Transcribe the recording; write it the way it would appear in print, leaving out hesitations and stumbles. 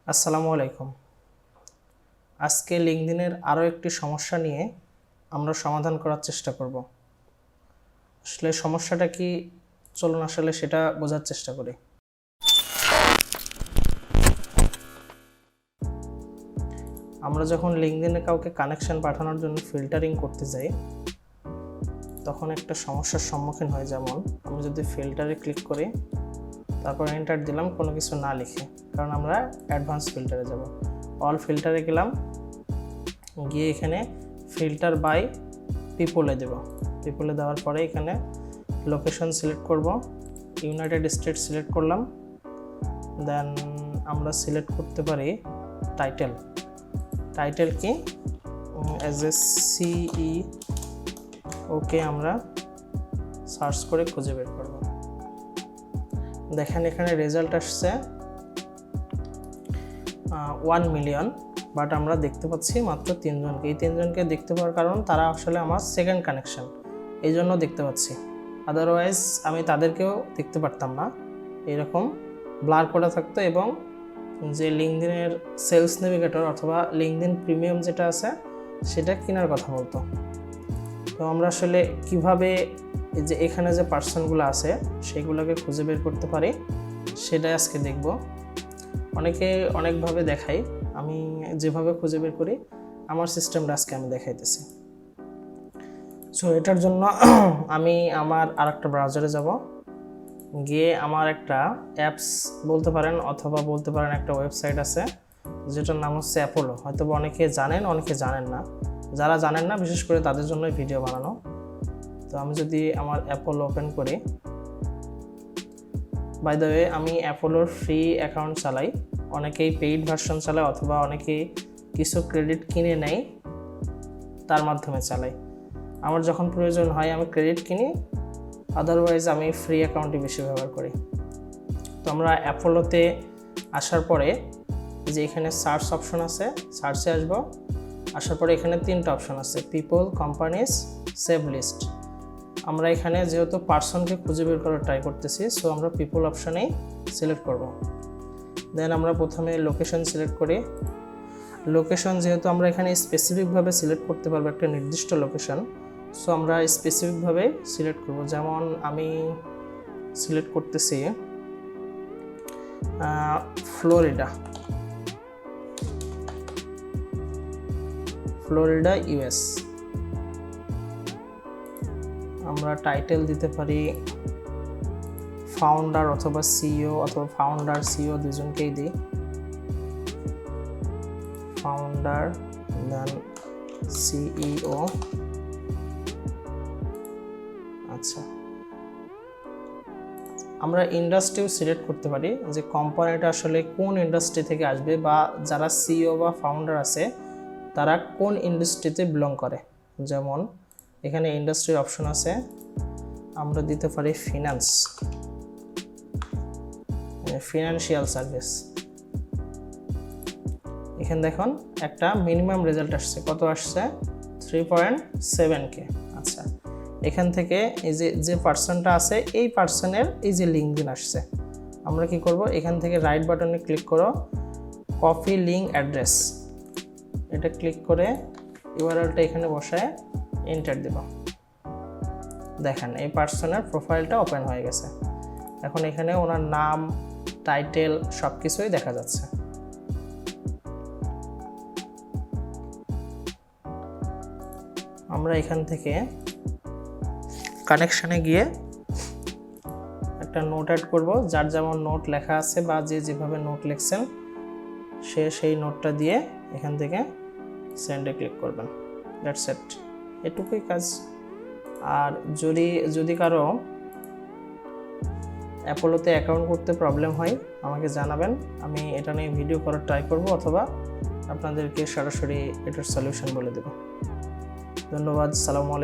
আসসালামু আলাইকুম। আজকে লিঙ্কডইনের আরও একটি সমস্যা নিয়ে আমরা সমাধান করার চেষ্টা করব। আসলে সমস্যাটা কি, চলুন আসলে সেটা বোঝার চেষ্টা করি। আমরা যখন লিঙ্কডইনে কাউকে কানেকশন পাঠানোর জন্য ফিল্টারিং করতে যাই, তখন একটা সমস্যার সম্মুখীন হয়। যেমন আমি যদি ফিল্টারে ক্লিক করি, তারপর এন্টার দিলাম কোনো কিছু না লিখে, কারণ আমরা অ্যাডভান্স ফিল্টারে যাব। অল ফিল্টারে গেলাম, গিয়ে এখানে ফিল্টার বাই পিপলে দেব। পিপলে দেওয়ার পরে এখানে লোকেশন সিলেক্ট করব, ইউনাইটেড স্টেটস সিলেক্ট করলাম। দেন আমরা সিলেক্ট করতে পারি টাইটেল। টাইটেল কি, অ্যাজ এ সিই ওকে আমরা সার্চ করে খুঁজে বের করব। দেখেন এখানে রেজাল্ট আসছে 1 মিলিয়ন, বাট আমরা দেখতে পাচ্ছি মাত্র 3 জনকে। এই 3 জনকে দেখতে পাওয়ার কারণ তারা আসলে আমার সেকেন্ড কানেকশন, এই জন্য দেখতে পাচ্ছি। আদারওয়াইজ আমি তাদেরকেও দেখতে পারতাম না, এরকম ব্লার করা থাকতো। এবং যে লিঙ্কডইনের সেলস নেভিগেটর অথবা লিঙ্কডইন প্রিমিয়াম যেটা আছে, সেটা কেনার কথা বলতো। তো আমরা আসলে কিভাবে এই যে এখানে যে পার্সনগুলো আছে সেগুলোকে খুঁজে বের করতে পারি, সেটাই আজকে দেখব। অনেকে অনেকভাবে দেখায়, আমি যেভাবে খুঁজে বের করি আমার সিস্টেমটা আজকে আমি দেখাইতেছি। সো এটার জন্য আমি আমার আরেকটা ব্রাউজারে যাব, গিয়ে আমার একটা অ্যাপস বলতে পারেন অথবা বলতে পারেন একটা ওয়েবসাইট আছে যেটার নাম হচ্ছে অ্যাপোলো। হয়তো অনেকে জানেন, অনেকে জানেন না। যারা জানেন না বিশেষ করে তাদের জন্যই ভিডিও বানানো। তো আমি যদি আমার অ্যাপোলো ওপেন করি, বাই দ্য ওয়ে আমি অ্যাপোলোর ফ্রি অ্যাকাউন্ট চালাই, অনেকেই পেইড ভার্সন চালায় অথবা অনেকেই কিছু ক্রেডিট কিনে নেয়, তার মাধ্যমে চালাই। আমার যখন প্রয়োজন হয় আমি ক্রেডিট কিনি, আদারওয়াইজ আমি ফ্রি অ্যাকাউন্টই বেশি ব্যবহার করি। তো আমরা অ্যাপোলোতে আসার পরে যে এখানে সার্চ অপশন আছে, সার্চে আসবো। আসার পরে এখানে 3টা অপশন আছে, পিপল, কোম্পানিজ, সেভ লিস্ট। আমরা এখানে যেহেতু পার্সনকে খুঁজে বের করার ট্রাই করতেছি, সো আমরা পিপল অপশানেই সিলেক্ট করব। দেন আমরা প্রথমে লোকেশন সিলেক্ট করি। লোকেশন যেহেতু আমরা এখানে স্পেসিফিকভাবে সিলেক্ট করতে পারবো একটা নির্দিষ্ট লোকেশন, সো আমরা স্পেসিফিকভাবে সিলেক্ট করব। যেমন আমি সিলেক্ট করতেছি ফ্লোরিডা ইউএস। আমরা টাইটেল দিতে পারি ফাউন্ডার অথবা সিইও, অথবা ফাউন্ডার সিইও দুজনকেই দিই। ফাউন্ডার দেন সিইও। আচ্ছা, আমরা ইন্ডাস্ট্রিও সিলেক্ট করতে পারি যে কোম্পানিটা আসলে কোন ইন্ডাস্ট্রি থেকে আসবে, বা যারা সিইও বা ফাউন্ডার আছে তারা কোন ইন্ডাস্ট্রিতে বিলং করে। যেমন এখানে ইন্ডাস্ট্রির অপশন আছে, আমরা দিতে পারি ফিনান্সিয়াল সার্ভিস। এখানে দেখুন একটা মিনিমাম রেজাল্ট আসছে, কত আসছে 3.7K। আচ্ছা, এখান থেকে এই যে পার্সনটা আছে এই পার্সনের এই যে লিঙ্কডিন আসছে, আমরা কি করব, এখান থেকে রাইট বাটনে ক্লিক করো, কপি লিঙ্ক অ্যাড্রেস, এটা ক্লিক করে ইউআরএলটা এখানে বসায় এন্টার দেব। দেখেন এই পার্সনের প্রোফাইলটা ওপেন হয়ে গেছে। এখন এখানে ওনার নাম, টাইটেল সব কিছুই দেখা যাচ্ছে। আমরা এখান থেকে কানেকশানে গিয়ে একটা নোট অ্যাড করব, যার যেমন নোট লেখা আছে বা যে যেভাবে নোট লিখছেন সে সেই নোটটা দিয়ে এখান থেকে সেন্ডে ক্লিক করবেন। দ্যাটস ইট, এটুকুই কাজ। আর যদি কারো অ্যাপোলোতে অ্যাকাউন্ট করতে প্রবলেম হয় আমাকে জানাবেন, আমি এটা নিয়ে ভিডিও করার ট্রাই করব অথবা আপনাদেরকে সরাসরি এটার সলিউশন বলে দেব। ধন্যবাদ, সালামু আলাইকুম।